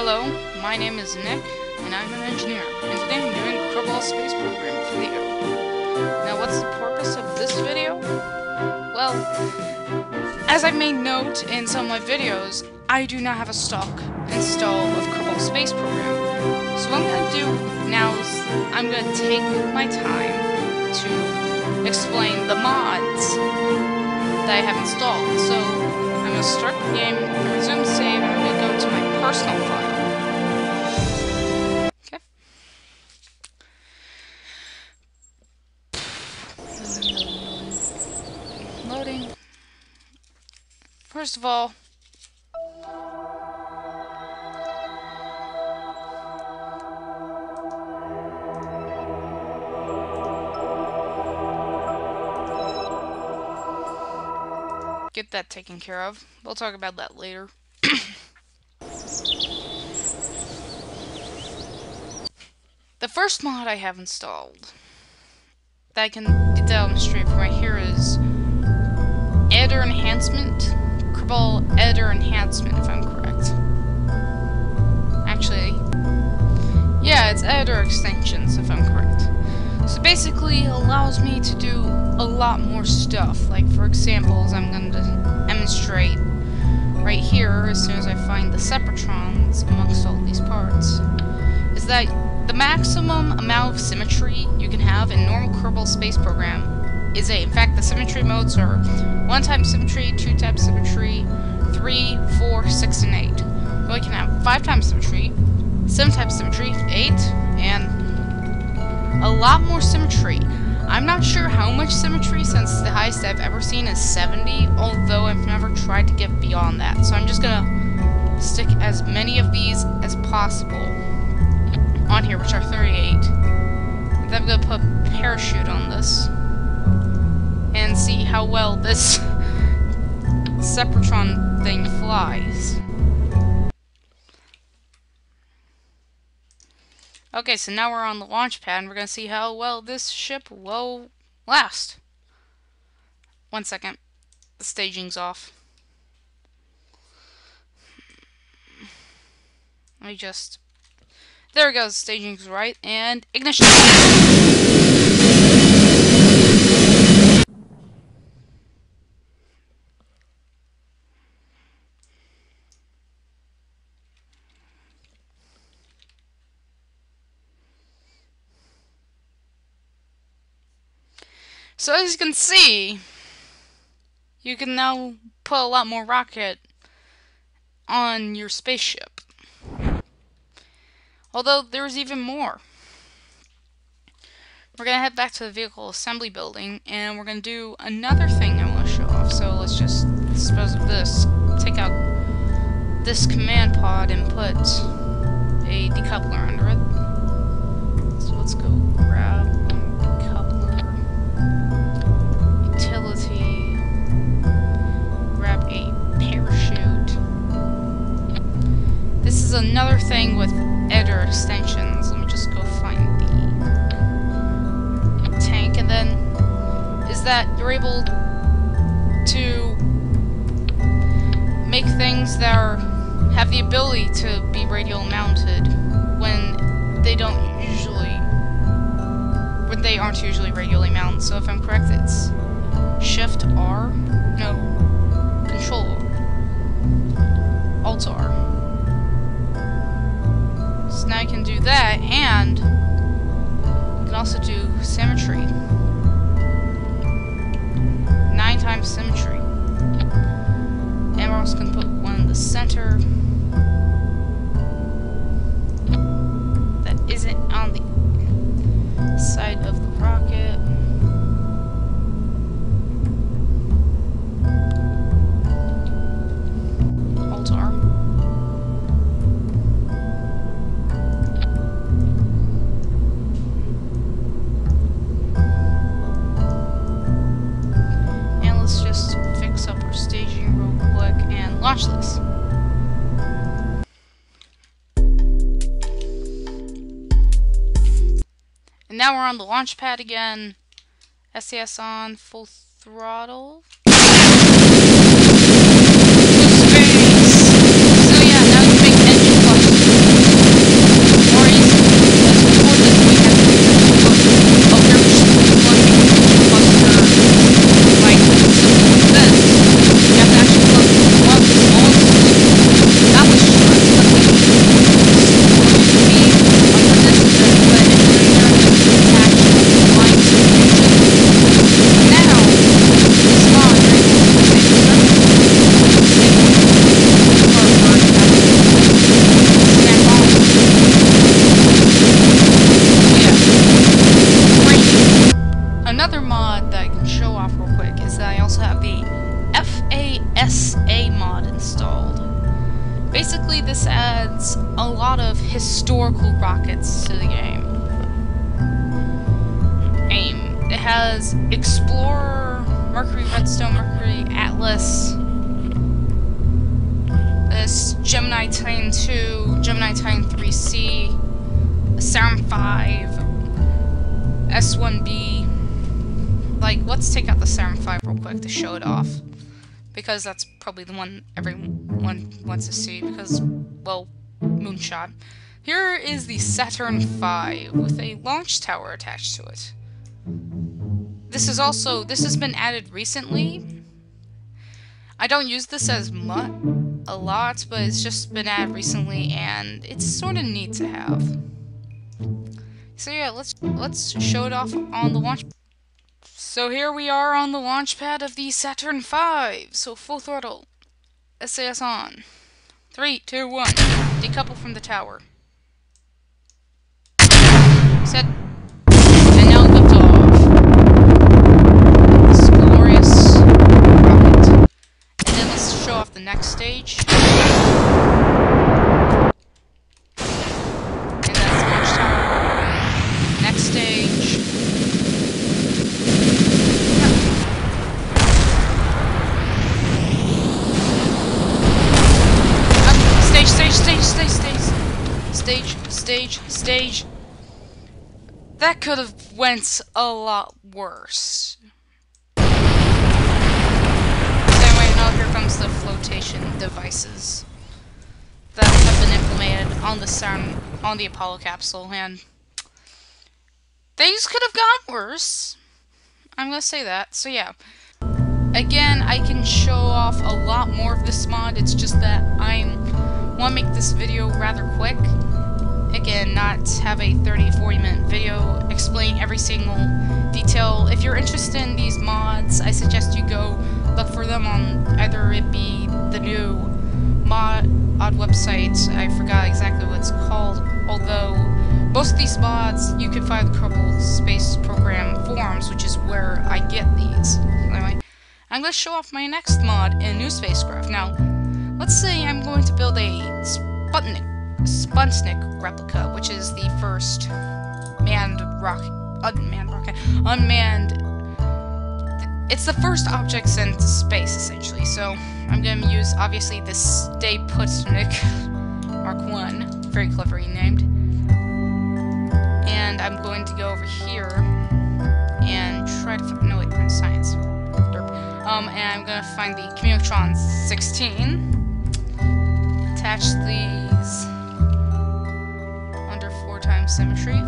Hello, my name is Nick, and I'm an engineer, and today I'm doing a Kerbal space program video. Now, what's the purpose of this video? Well, as I made note in some of my videos, I do not have a stock install of Kerbal space program. So what I'm going to do now is I'm going to take my time to explain the mods that I have installed. So I'm going to start the game, resume save, and I'm going to go to my personal file. Okay. Loading. First of all, get that taken care of. We'll talk about that later. The first mod I have installed that I can demonstrate for right here is Editor Enhancement. Kerbal Editor Enhancement, if I'm correct. Actually, yeah, it's Editor Extensions, if I'm correct. So basically, it allows me to do a lot more stuff. Like, for example, as I'm going to demonstrate right here, as soon as I find the separatrons amongst all these parts, is that the maximum amount of symmetry you can have in normal Kerbal space program is 8. In fact, the symmetry modes are 1 times symmetry, 2 times symmetry, 3, 4, 6, and 8. So I can have 5 times symmetry, 7 times symmetry, 8, and a lot more symmetry. I'm not sure how much symmetry, since the highest I've ever seen is 70, although I've never tried to get beyond that. So I'm just gonna stick as many of these as possible on here, which are 38. And then I'm gonna put parachute on this and see how well this sepratron thing flies. Okay, so now we're on the launch pad, and we're gonna see how well this ship will last. 1 second. The staging's off. Let me just... There we go, the staging's right, and ignition! So as you can see, you can now put a lot more rocket on your spaceship. Although there's even more. We're going to head back to the vehicle assembly building, and we're going to do another thing I want to show off. So let's just dispose of this. Take out this command pod and put a decoupler under it. So let's go grab This is another thing with editor extensions. Let me just go find the tank, and then is that you're able to make things that have the ability to be radial mounted when they aren't usually radially mounted. So if I'm correct, it's Shift R, no, Control Alt R. So now I can do that, and you can also do symmetry. 9 times symmetry. And we're also going to put one in the center that isn't on the side of the rocket. Alt R. Launch this. And now we're on the launch pad again. SES on, full throttle. Space! So yeah, now we make engine flush. is that I also have the FASA mod installed. Basically, this adds a lot of historical rockets to the game. It has Explorer, Mercury, Redstone, Mercury, Atlas, this Gemini Titan 2, Gemini Titan 3C, Saturn 5, S1B. Like, let's take out the Saturn 5 real quick to show it off, because that's probably the one everyone wants to see, because, well, moonshot. Here is the Saturn 5 with a launch tower attached to it. This has been added recently. I don't use this as a lot, but it's just been added recently, and it's sort of neat to have. So yeah, let's show it off on the launch. So here we are on the launch pad of the Saturn V. So full throttle. SAS on. 3, 2, 1. Decouple from the tower. Set. And now lift off. This glorious rocket. And then let's show off the next stage. And that's the launch tower. Next stage. Stage. That could have went a lot worse. Anyway, now here comes the flotation devices that have been implemented on the Apollo capsule, and things could have gone worse. I'm gonna say that. So yeah. Again, I can show off a lot more of this mod. It's just that I want to make this video rather quick. Again, not have a 30-40 minute video explaining every single detail. If you're interested in these mods, I suggest you go look for them on either it be the new mod website. I forgot exactly what it's called, although most of these mods you can find the Kerbal Space Program forums, which is where I get these. Anyway, I'm going to show off my next mod in a new spacecraft. Now, let's say I'm going to build a Sputnik replica, which is the first unmanned rocket. It's the first object sent to space, essentially. So I'm going to use, obviously, this Sputnik Mark 1, very cleverly named. And I'm going to go over here and try to find, no wait, print science. Derp. And I'm going to find the Communotron 16. Attach these under 4x symmetry.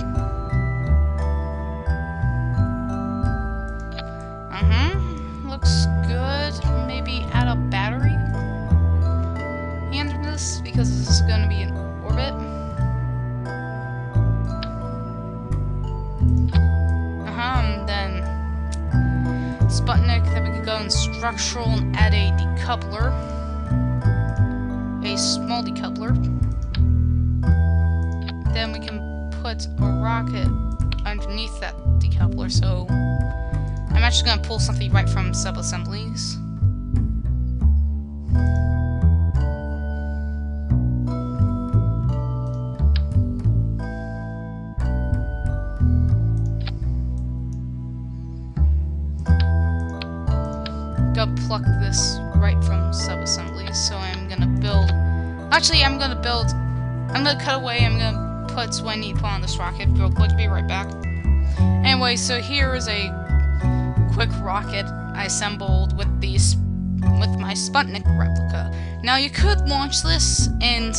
Looks good. Maybe add a battery under this, because this is going to be in orbit. And then Sputnik. Then we can go in structural and add a decoupler. A small decoupler. Then we can put a rocket underneath that decoupler, so I'm actually going to pull something right from sub-assemblies. Go pluck this right from sub-assemblies, so I'm going to build... Actually, I'm going to cut away, I'm going to put what I need to put on this rocket real quick, be right back. Anyway, so here is a quick rocket I assembled with my Sputnik replica. Now you could launch this in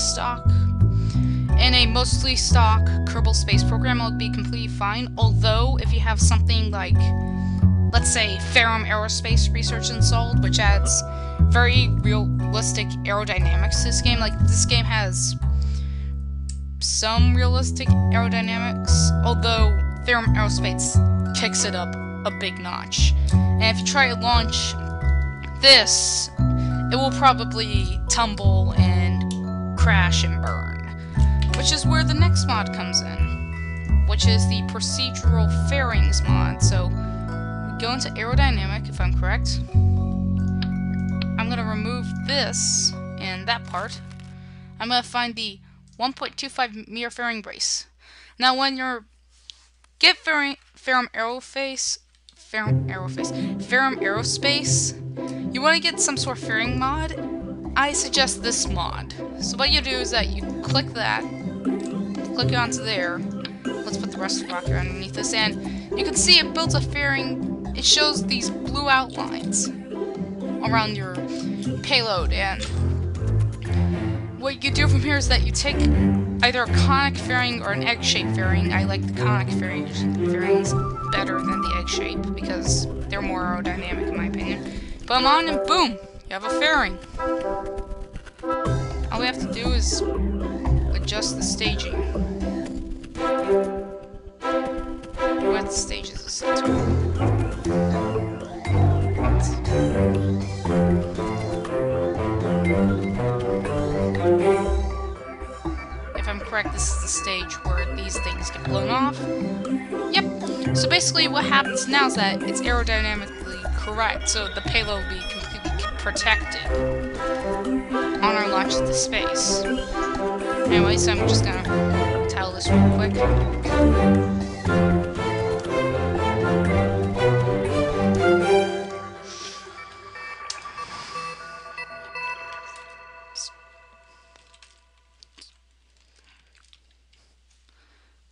a mostly stock Kerbal Space Program. It would be completely fine. Although if you have something like, let's say, Ferrum Aerospace Research installed, which adds very realistic aerodynamics to this game. Like, this game has some realistic aerodynamics, although Ferrum Aerospace kicks it up a big notch. And if you try to launch this, it will probably tumble and crash and burn. Which is where the next mod comes in, which is the procedural fairings mod. So we go into aerodynamic, if I'm correct. I'm gonna remove this and that part. I'm gonna find the 1.25 meter fairing brace. Now, when you're ferrum aerospace, you want to get some sort of fairing mod. I suggest this mod. So what you do is that you click that, click it onto there. Let's put the rest of the rocket underneath this, and you can see it builds a fairing. It shows these blue outlines around your payload, and what you do from here is that you take either a conic fairing or an egg-shaped fairing. I like the conic fairings better than the egg-shape because they're more aerodynamic in my opinion. Put them on and boom! You have a fairing. All we have to do is adjust the staging. What stages is set to? If I'm correct, this is the stage where these things get blown off. Yep. So basically what happens now is that it's aerodynamically correct, so the payload will be completely protected on our launch into space. Anyway, so I'm just gonna tell this real quick.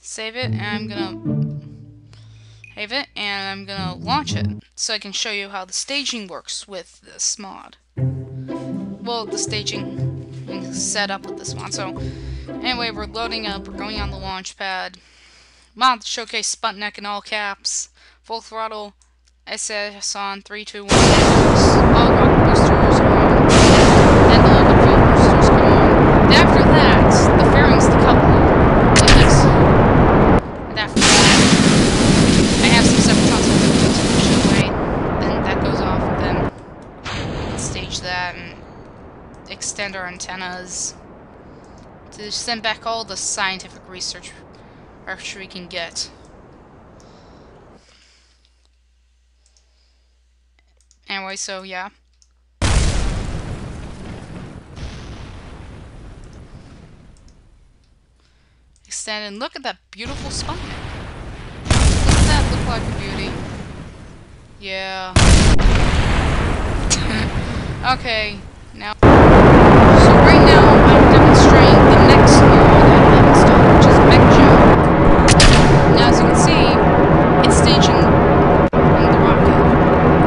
Save it, and I'm gonna save it, and I'm gonna launch it so I can show you how the staging works with this mod. Well, the staging is set up with this mod. So anyway, we're loading up, we're going on the launch pad. Mod showcase Sputnik in all caps. Full throttle. SS on 3, 2, 1. All rocket boosters on. Then the local fuel boosters come on. And after that, the fairings decouple. Like this. And after that, I have some Septons with the show away. Then that goes off, and then we can stage that and extend our antennas to send back all the scientific research we can get. Anyway, so yeah. Extend and look at that beautiful Sputnik. Doesn't that look like a beauty? Yeah. Okay, now. So right now I'm demonstrating the next mod I have installed, which is MechJeb. Now, as you can see, it's staging in the rocket.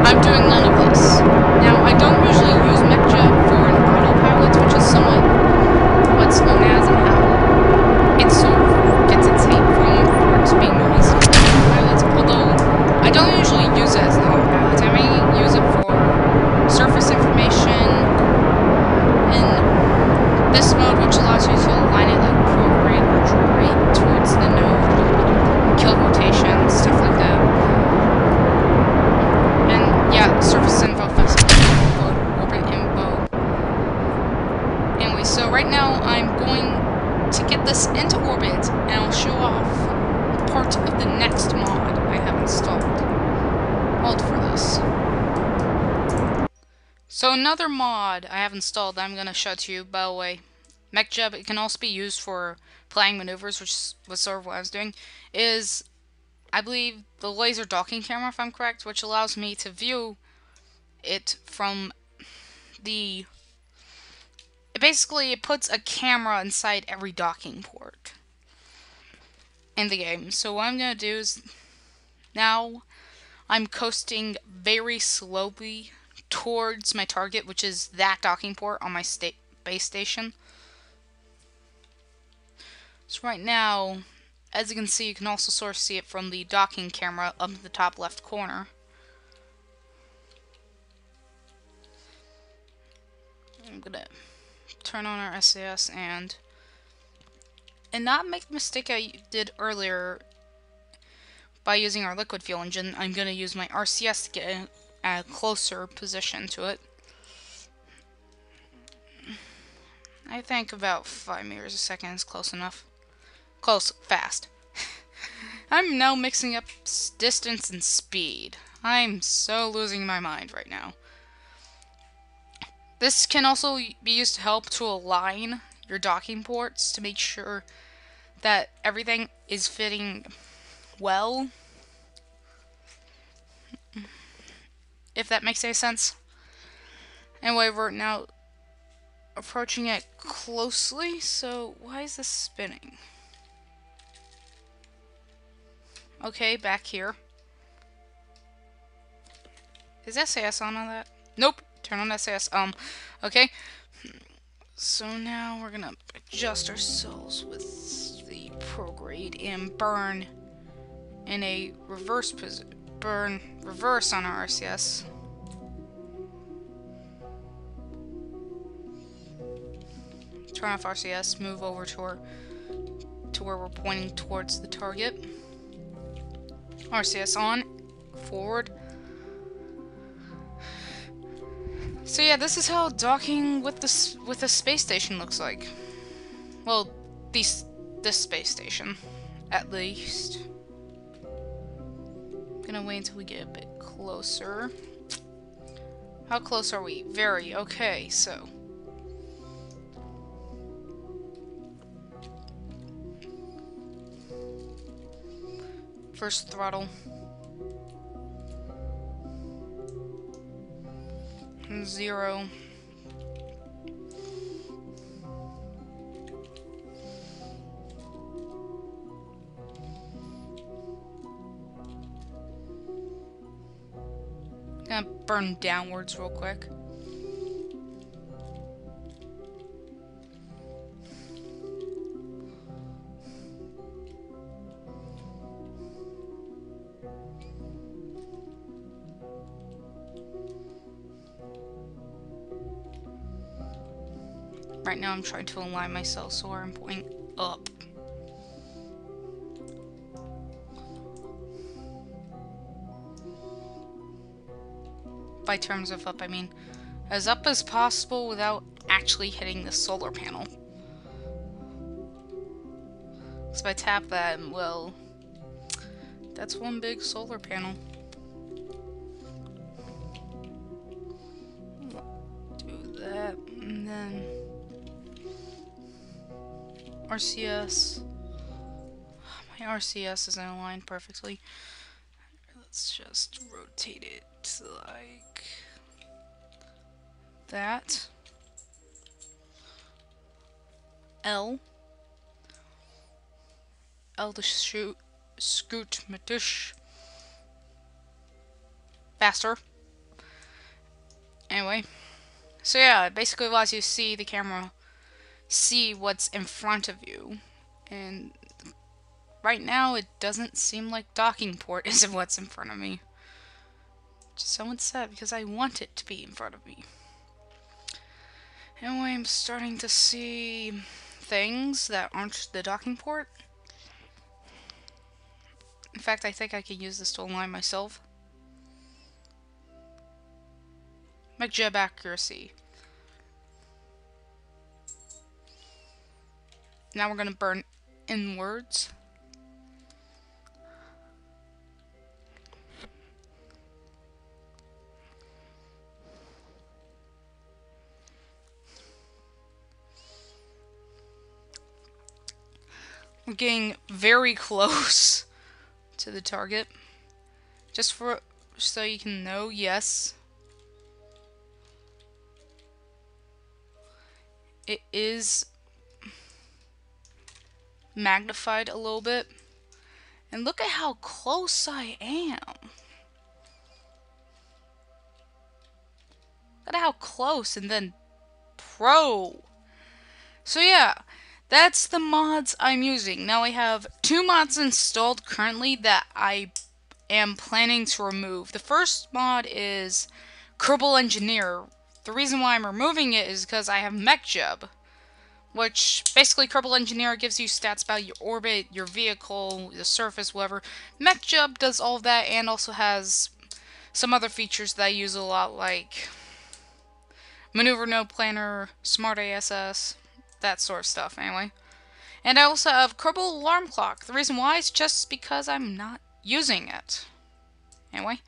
I'm doing none of this. Now, I don't usually use MechJeb for an autopilot, which is somewhat what's known as and how it sort of gets its hate from for its being known as autopilot. Although, I don't usually use it as an autopilot. I may use it for surface information in this mode, which allows you to align it like prograde towards the node, kill rotation, stuff like that. And yeah, surface info, orbit info. Anyway, so right now I'm going to get this into orbit, and I'll show off part of the next mod I have installed. Hold for this. So another mod I have installed that I'm going to show to you, by the way, MechJeb, it can also be used for flying maneuvers, which was sort of what I was doing, is, I believe, the laser docking camera, if I'm correct, which allows me to view it from the... Basically, it puts a camera inside every docking port in the game. So what I'm going to do is, now I'm coasting very slowly towards my target, which is that docking port on my base station. So right now, as you can see, you can also sort of see it from the docking camera up in the top left corner. I'm gonna turn on our SAS and not make the mistake I did earlier by using our liquid fuel engine. I'm gonna use my RCS to get a closer position to it. I think about 5 meters a second is close enough. Close, fast. I'm now mixing up distance and speed. I'm so losing my mind right now. This can also be used to help to align your docking ports to make sure that everything is fitting well. If that makes any sense. Anyway, we're now approaching it closely, so why is this spinning? Okay, back here. Is SAS on that? Nope. Turn on SAS. Okay. So now we're gonna adjust ourselves with the prograde and burn in a reverse reverse on our RCS. Turn off RCS, move over to where we're pointing towards the target. RCS on, forward. So yeah, this is how docking with the space station looks like. Well, this space station, at least. Gonna wait until we get a bit closer. How close are we? Very. Okay, so. First throttle. 0. Gonna burn downwards real quick. Right now I'm trying to align myself so I'm pointing up. By terms of up, I mean as up as possible without actually hitting the solar panel. So if I tap that, well, that's one big solar panel. Do that, and then RCS. My RCS isn't aligned perfectly. Let's just rotate it like that. L to shoot, scoot, matush. Faster. Anyway. So yeah, it basically allows you to see the camera, see what's in front of you. And right now, it doesn't seem like docking port is what's in front of me. Which is somewhat sad because I want it to be in front of me. Anyway, I'm starting to see things that aren't the docking port. In fact, I think I could use this to align myself. Make jab accuracy. Now we're gonna burn inwards. We're getting very close to the target. Just so you can know, yes. It is magnified a little bit. And look at how close I am. Look at how close, and then Pro. So yeah, that's the mods I'm using. Now I have 2 mods installed currently that I am planning to remove. The first mod is Kerbal Engineer. The reason why I'm removing it is because I have MechJub, which basically Kerbal Engineer gives you stats about your orbit, your vehicle, the surface, whatever. MechJub does all of that and also has some other features that I use a lot, like Maneuver Node Planner, Smart ASS, that sort of stuff, anyway. And I also have Kerbal Alarm Clock. The reason why is just because I'm not using it. Anyway,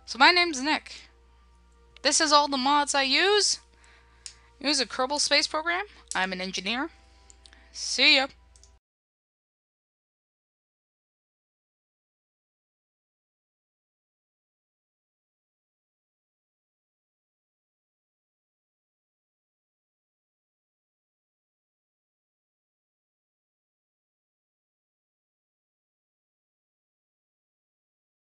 So my name's Nick. This is all the mods I use. Use a Kerbal space program. I'm an engineer. See ya.